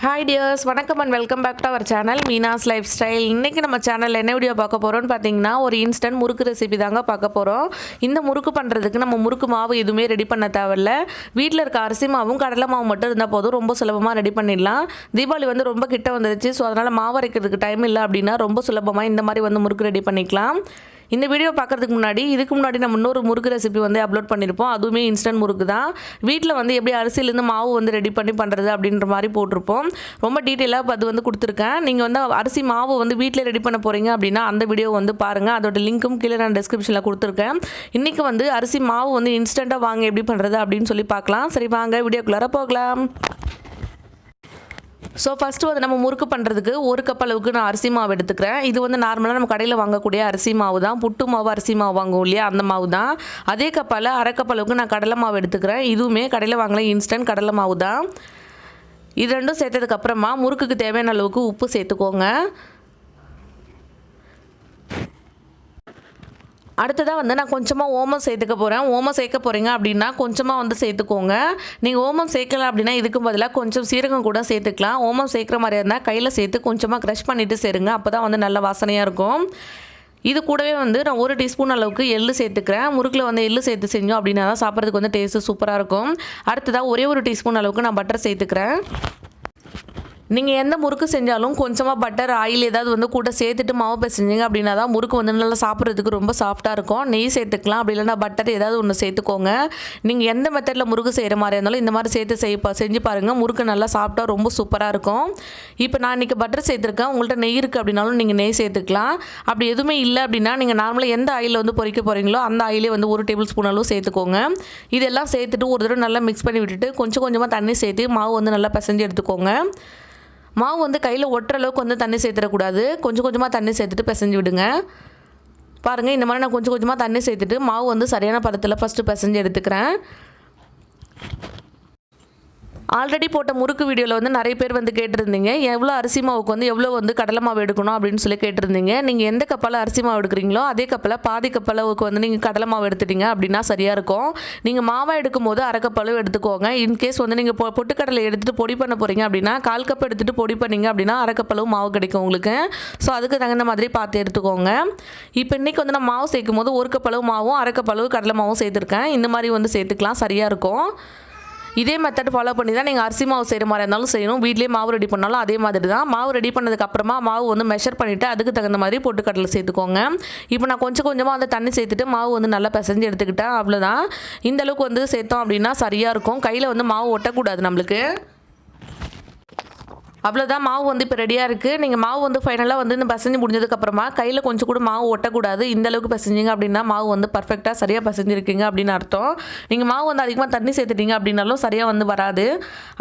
Hi dears, வணக்கம் and welcome back to our channel Meenas lifestyle. இன்னைக்கு நம்ம சேனல்ல என்ன வீடியோ பார்க்க போறோம்னு பாத்தீங்கன்னா ஒரு இன்ஸ்டன்ட் முறுக்கு ரெசிபி தாங்க பார்க்க போறோம். இந்த முறுக்கு பண்றதுக்கு நம்ம முறுக்கு மாவு எதுவுமே ரெடி பண்ண தேவையில்ல. வீட்ல இருக்க அரிசி மாவும் கடலை மாவும் மட்டும் இருந்தா போதும், ரொம்ப சுலபமா ரெடி பண்ணிடலாம். தீபாவளி வந்து ரொம்ப கிட்ட வந்துருச்சு. சோ அதனால மாவு அரைக்கிறதுக்கு டைம் இல்ல அப்படினா ரொம்ப சுலபமா இந்த மாதிரி வந்து முறுக்கு ரெடி பண்ணிக்கலாம். இந்த வீடியோ பார்க்கறதுக்கு முன்னாடி இதுக்கு முன்னாடி நம்ம இன்னொரு முறுக்கு ரெசிபி வந்து அப்லோட் பண்ணிருப்போம். அதுவுமே இன்ஸ்டன்ட் முறுக்கு தான். வீட்ல வந்து எப்படி அரிசியில இருந்து மாவு வந்து ரெடி பண்றது அப்படின்ற மாதிரி போட்டுருப்போம். ரொம்ப டீடைலா அது வந்து கொடுத்துருக்கேன். நீங்க வந்து அரிசி மாவு வந்து வீட்ல ரெடி பண்ண போறீங்க அப்படினா அந்த வீடியோ வந்து பாருங்க. அதோட லிங்க்கும் கீழ நான் டிஸ்கிரிப்ஷன்ல கொடுத்துருக்கேன். இன்னைக்கு வந்து அரிசி மாவு வந்து இன்ஸ்டன்ட்டா வாங்க எப்படி பண்றது அப்படினு சொல்லி பார்க்கலாம். சரி வாங்க வீடியோக்குள்ள போகலாம். ஸோ ஃபஸ்ட்டு வந்து நம்ம முறுக்கு பண்ணுறதுக்கு ஒரு கப் அளவுக்கு நான் அரிசி மாவு எடுத்துக்கிறேன். இது வந்து நார்மலாக நம்ம கடையில் வாங்கக்கூடிய அரிசி மாவு தான். புட்டு மாவு அரிசி மாவு வாங்குவோம் இல்லையா, அந்த மாவு தான். அதே கப்பால் அரை கப் அளவுக்கு நான் கடலை மாவு எடுத்துக்கிறேன். இதுவுமே கடையில் வாங்கல இன்ஸ்டன்ட் கடலை மாவு தான். இது ரெண்டும் சேர்த்ததுக்கப்புறமா முறுக்குக்கு தேவையான அளவுக்கு உப்பு சேர்த்துக்கோங்க. அடுத்ததாக வந்து நான் கொஞ்சமாக ஓமம் சேர்த்துக்க போகிறேன். ஓமம் சேர்க்க போகிறீங்க அப்படின்னா கொஞ்சமாக வந்து சேர்த்துக்கோங்க. நீங்கள் ஓமம் சேர்க்கல அப்படின்னா இதுக்கு பதிலாக கொஞ்சம் சீரகம் கூட சேர்த்துக்கலாம். ஓமம் சேர்க்குற மாதிரியா இருந்தால் கையில் சேர்த்து கொஞ்சமாக க்ரஷ் பண்ணிவிட்டு சேருங்க. அப்போ தான் வந்து நல்ல வாசனையாக இருக்கும். இது கூடவே வந்து நான் 1 டீஸ்பூன் அளவுக்கு எள்ளு சேர்த்துக்கிறேன். முறுக்கில் வந்து எள்ளு சேர்த்து செஞ்சோம் அப்படின்னா தான் சாப்பிட்றதுக்கு வந்து டேஸ்ட்டு சூப்பராக இருக்கும். அடுத்ததாக ஒரே 1 டீஸ்பூன் அளவுக்கு நான் பட்டர் சேர்த்துக்கிறேன். நீங்கள் எந்த முறுக்கு செஞ்சாலும் கொஞ்சமாக பட்டர் ஆயில் ஏதாவது வந்து கூட சேர்த்துட்டு மாவு பிசைஞ்சிங்க அப்படின்னா தான் முறுக்கு வந்து நல்லா சாப்பிட்றதுக்கு ரொம்ப சாஃப்ட்டாக இருக்கும். நெய் சேர்த்துக்கலாம், அப்படி இல்லைனா பட்டர் ஏதாவது ஒன்று சேர்த்துக்கோங்க. நீங்கள் எந்த மெத்தடில் முறுக்கு செய்கிற மாதிரி இருந்தாலும் இந்த மாதிரி சேர்த்து செஞ்சு பாருங்கள். முறுக்கு நல்லா சாப்பிட்டா ரொம்ப சூப்பராக இருக்கும். இப்போ நான் இன்றைக்கி பட்டர் சேர்த்துருக்கேன். உங்கள்கிட்ட நெய் இருக்குது அப்படின்னாலும் நீங்கள் நெய் சேர்த்துக்கலாம். அப்படி எதுவுமே இல்லை அப்படின்னா நீங்கள் நார்மலாக எந்த ஆயிலில் வந்து பொரிக்க போகிறீங்களோ அந்த ஆயிலே வந்து 1 டேபிள் ஸ்பூன் அளவு சேர்த்துக்கோங்க. இதெல்லாம் சேர்த்துட்டு ஒரு தடவை நல்லா மிக்ஸ் பண்ணி விட்டுட்டு கொஞ்சம் கொஞ்சமாக தண்ணி சேர்த்து மாவு வந்து நல்லா பிசைஞ்சு எடுத்துக்கோங்க. மாவு வந்து கையில் ஒட்டுற அளவுக்கு வந்து தண்ணி சேர்த்துடக்கூடாது. கொஞ்சம் கொஞ்சமாக தண்ணி சேர்த்துட்டு பிசைஞ்சு விடுங்க. பாருங்கள், இந்த மாதிரி நான் கொஞ்சம் கொஞ்சமாக தண்ணி சேர்த்துட்டு மாவு வந்து சரியான பதத்தில் ஃபஸ்ட்டு பிசைஞ்சு எடுத்துக்கிறேன். ஆல்ரெடி போட்ட முறுக்கு வீடியோவில் வந்து நிறைய பேர் வந்து கேட்டிருந்தீங்க எவ்வளோ அரிசி மாவுக்கு வந்து எவ்வளோ வந்து கடலை மாவு எடுக்கணும் அப்படின்னு சொல்லி கேட்டிருந்தீங்க. நீங்கள் எந்த கப்பால் அரிசி மாவு எடுக்கிறீங்களோ அதே கப்பில் பாதி கப் அளவுக்கு வந்து நீங்கள் கடலை மாவு எடுத்துட்டீங்க அப்படின்னா சரியாக இருக்கும். நீங்கள் மாவை எடுக்கும் போது அரை கப் அளவு எடுத்துக்கோங்க. இன்கேஸ் வந்து நீங்கள் பொட்டுக்கடலை எடுத்துகிட்டு பொடி பண்ண போகிறீங்க அப்படின்னா 1/4 கப் எடுத்துகிட்டு பொடி பண்ணிங்க அப்படின்னா அரை கப் அளவு மாவு கிடைக்கும் உங்களுக்கு. ஸோ அதுக்கு தகுந்த மாதிரி பார்த்து எடுத்துக்கோங்க. இப்போ இன்றைக்கி வந்து நான் மாவு சேர்க்கும் போது 1 கப் அளவு மாவும் அரை கப் அளவு கடலை மாவும் சேர்த்துருக்கேன். இந்த மாதிரி வந்து சேர்த்துக்கலாம், சரியாக இருக்கும். இதே மெத்தட் ஃபாலோ பண்ணி தான் நீங்கள் அரிசி மாவு செய்கிற மாதிரி இருந்தாலும் செய்யணும். வீட்லேயே மாவு ரெடி பண்ணாலும் அதே மாதிரி தான். மாவு ரெடி பண்ணதுக்கப்புறமா மாவு வந்து மெஷர் பண்ணிவிட்டு அதுக்கு தகுந்த மாதிரி பொட்டுக்கடலை சேர்த்துக்கோங்க. இப்போ நான் கொஞ்சம் கொஞ்சமாக வந்து தண்ணி சேர்த்துட்டு மாவு வந்து நல்லா பிசைஞ்சு எடுத்துக்கிட்டேன். அவ்வளோதான். இந்த அளவுக்கு வந்து சேர்த்தோம் அப்படின்னா சரியாக இருக்கும். கையில் வந்து மாவு ஒட்டக்கூடாது நம்மளுக்கு. அவ்வளோதான், மாவு வந்து இப்போ ரெடியாக இருக்குது. நீங்கள் மாவு வந்து ஃபைனலாக வந்து இந்த பிசைஞ்சு முடிஞ்சதுக்கப்புறமா கையில் கொஞ்சம் கூட மாவு ஒட்டக்கூடாது. இந்த அளவுக்கு பிசைஞ்சிங்க அப்படின்னா மாவு வந்து பர்ஃபெக்டாக சரியாக பிசைஞ்சிருக்கீங்க அப்படின்னு அர்த்தம். நீங்கள் மாவு வந்து அதிகமாக தண்ணி சேர்த்துட்டீங்க அப்படின்னாலும் சரியாக வந்து வராது.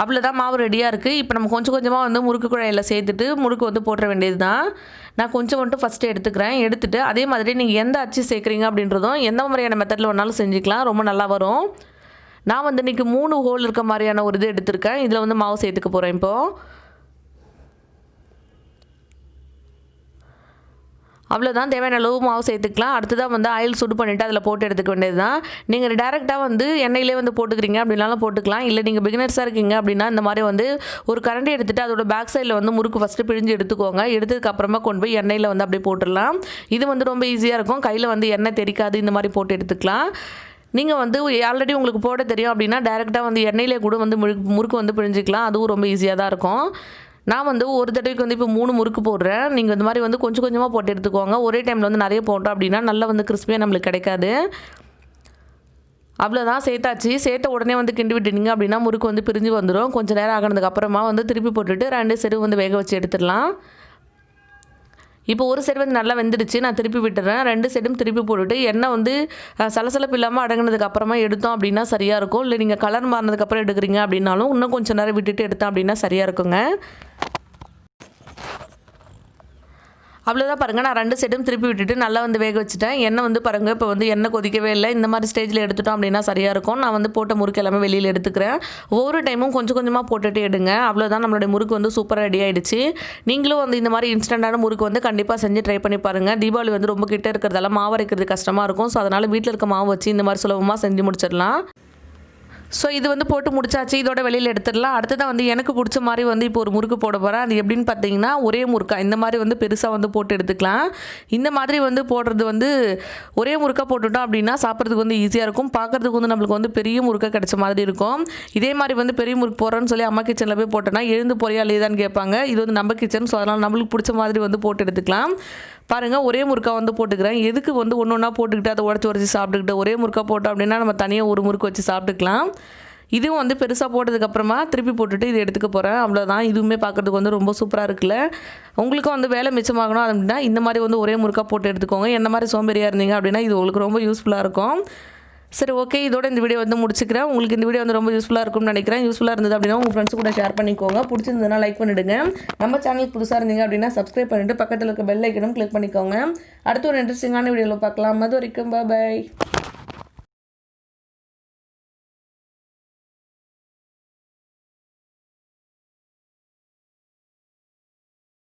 அவ்வளோதான், மாவு ரெடியாக இருக்குது. இப்போ நம்ம கொஞ்சம் கொஞ்சமாக வந்து முறுக்கு குழையில் சேர்த்துட்டு முறுக்கு வந்து போட்டுற வேண்டியது தான். நான் கொஞ்சம் மட்டும் ஃபஸ்ட்டு எடுத்துக்கிறேன். எடுத்துகிட்டு அதே மாதிரி நீங்கள் எந்த அச்சு சேர்க்குறீங்க அப்படின்றதும் எந்த மாதிரியான மெத்தடில் வேணாலும் செஞ்சுக்கலாம், ரொம்ப நல்லா வரும். நான் வந்து இன்றைக்கி 3 ஹோல் இருக்க மாதிரியான ஒரு இது எடுத்திருக்கேன். இதில் வந்து மாவு சேர்த்துக்க போகிறேன். இப்போது அவ்வளோதான், தேவையான அளவு மாவு சேர்த்துக்கலாம். அடுத்ததாக வந்து ஆயில் சுடு பண்ணிவிட்டு அதில் போட்டு எடுத்துக்க வேண்டியது தான். நீங்கள் டேரெக்டாக வந்து எண்ணெயிலே வந்து போட்டுக்கிறீங்க அப்படின்னாலும் போட்டுக்கலாம். இல்லை நீங்கள் பிகினர்ஸாக இருக்கீங்க அப்படின்னா இந்த மாதிரி வந்து ஒரு கரண்டி எடுத்துகிட்டு அதோட பேக் சைடில் வந்து முறுக்கு ஃபஸ்ட்டு பிழிஞ்சு எடுத்துக்கோங்க. எடுத்ததுக்கப்புறமா கொண்டு போய் எண்ணெயில் வந்து அப்படியே போட்டுடலாம். இது வந்து ரொம்ப ஈஸியாக இருக்கும். கையில் வந்து எண்ணெய் தெரிக்காது. இந்த மாதிரி போட்டு எடுத்துக்கலாம். நீங்கள் வந்து ஆல்ரெடி உங்களுக்கு போட தெரியும் அப்படின்னா டேரெக்டாக வந்து எண்ணெயிலே கூட வந்து முறுக்கு வந்து பிழிஞ்சிக்கலாம். அதுவும் ரொம்ப ஈஸியாக தான் இருக்கும். நான் வந்து ஒரு தடவைக்கு வந்து இப்போ 3 முறுக்கு போடுறேன். நீங்கள் இந்த மாதிரி வந்து கொஞ்சம் கொஞ்சமாக போட்டு எடுத்துக்கோங்க. ஒரே டைமில் வந்து நிறைய போட்டோம் அப்படின்னா நல்லா வந்து கிறிஸ்பியாக நம்மளுக்கு கிடைக்காது. அவ்வளோதான், சேர்த்தாச்சு. சேர்த்த உடனே வந்து கிண்டி விட்டுட்டீங்க அப்படின்னா முறுக்கு வந்து பிரிஞ்சு வந்துடும். கொஞ்சம் நேரம் ஆகினதுக்கப்புறமா வந்து திருப்பி போட்டுட்டு 2 சைடு வந்து வேக வச்சு எடுத்துடலாம். இப்போ ஒரு சைடு வந்து நல்லா வெந்துடுச்சு. நான் திருப்பி விட்டுறேன். 2 சைடும் திருப்பி போட்டுட்டு எண்ணெய் வந்து சலசலப்பு இல்லாமல் அடங்கினதுக்கப்புறமா எடுத்தோம் அப்படின்னா சரியாக இருக்கும். இல்லை நீங்கள் கலர் மாறினதுக்கப்புறம் எடுக்கிறீங்க அப்படின்னாலும் இன்னும் கொஞ்சம் நேரம் விட்டுட்டு எடுத்தோம் அப்படின்னா சரியாக இருக்குங்க. அவ்வளோதான், பாருங்கள், நான் 2 சைடும் திருப்பி விட்டுட்டு நல்லா வந்து வேக வச்சுட்டேன். எண்ணெய் வந்து பாருங்கள் இப்போ வந்து எண்ணெய் கொதிக்கவே இல்லை. இந்த மாதிரி ஸ்டேஜில் எடுத்துட்டோம் அப்படின்னா சரியாக இருக்கும். நான் வந்து போட்ட முறுக்கு எல்லாமே வெளியில் எடுத்துக்கிறேன். ஒவ்வொரு டைமும் கொஞ்சம் கொஞ்சமாக போட்டுட்டு எடுங்க. அவ்வளோதான், நம்மளுடைய முறுக்கு வந்து சூப்பராக ரெடி ஆகிடுச்சு. நீங்களும் வந்து இந்த மாதிரி இன்ஸ்டண்ட்டான முறுக்கு வந்து கண்டிப்பாக செஞ்சு ட்ரை பண்ணி பாருங்கள். தீபாவளி வந்து ரொம்ப கிட்ட இருக்கிறதால மாவு அரைக்கிறது கஷ்டமாக இருக்கும். ஸோ அதனால் வீட்டில் இருக்க மாவு வச்சு இந்த மாதிரி சுலபமாக செஞ்சு முடிச்சிடலாம். ஸோ இது வந்து போட்டு முடிச்சாச்சு. இதோட வெளியில் எடுத்துடலாம். அடுத்ததான் வந்து எனக்கு பிடிச்ச மாதிரி வந்து இப்போ ஒரு முறுக்கு போட போகிறேன். அது எப்படின்னு பார்த்தீங்கன்னா ஒரே முறுக்கா இந்த மாதிரி வந்து பெருசாக வந்து போட்டு எடுத்துக்கலாம். இந்த மாதிரி வந்து போடுறது வந்து ஒரே முறுக்கா போட்டுட்டோம் அப்படின்னா சாப்பிட்றதுக்கு வந்து ஈஸியாக இருக்கும். பார்க்குறதுக்கு வந்து நம்மளுக்கு வந்து பெரிய முறுக்கா கிடைச்ச மாதிரி இருக்கும். இதே மாதிரி வந்து பெரிய முறுக்கு போடுறோன்னு சொல்லி அம்மா கிச்சனில் போய் போட்டோன்னா எழுந்து போறியா இல்லையான்னு கேட்பாங்க. இது வந்து நம்ம கிச்சன், ஸோ அதனால் நம்மளுக்கு பிடிச்ச மாதிரி வந்து போட்டு எடுத்துக்கலாம். பாருங்கள், ஒரே முறுக்கா வந்து போட்டுக்கிறேன். எதுக்கு வந்து ஒன்று ஒன்றா போட்டுக்கிட்டு அதை உடச்சி சாப்பிட்டுக்கிட்டு ஒரே முறுக்கா போட்டோம் அப்படின்னா நம்ம தனியாக ஒரு முறுக்கு வச்சு சாப்பிட்டுக்கலாம். இதுவும் வந்து பெருசாக போட்டதுக்கப்புறமா திருப்பி போட்டுட்டு இது எடுத்துக்க போகிறேன். அவ்வளோதான். இதுவுமே பார்க்குறதுக்கு வந்து ரொம்ப சூப்பராக இருக்குல்ல. உங்களுக்கும் வந்து வேலை மிச்சமாகணும் அப்படின்னா இந்த மாதிரி வந்து ஒரே முறுக்கா போட்டு எடுத்துக்கோங்க. என்ன மாதிரி சோம்பேறியாக இருந்தீங்க அப்படின்னா இது உங்களுக்கு ரொம்ப யூஸ்ஃபுல்லாக இருக்கும். சரி, ஓகே, இதோட இந்த வீடியோ வந்து முடிச்சுக்கிறேன். உங்களுக்கு இந்த வீடியோ வந்து ரொம்ப யூஸ்ஃபுல்லாக இருக்கும்னு நினைக்கிறேன். யூஸ்ஃபுல்லாக இருந்தது அப்படின்னா உங்கள் ஃப்ரெண்ட்ஸ் கூட ஷேர் பண்ணிக்கோங்க. பிடிச்சிருந்ததுன்னா லைக் பண்ணிவிடுங்க. நம்ம சேனலுக்கு புதுசாக இருந்தீங்க அப்படின்னா சப்ஸ்கிரைப் பண்ணிவிட்டு பக்கத்தில் இருக்க பெல் ஐக்கனும் கிளிக் பண்ணிக்கோங்க. அடுத்து ஒரு இன்ட்ரெஸ்டிங்கான வீடியோவில் பார்க்கலாம். அது வரைக்கும் பாய்.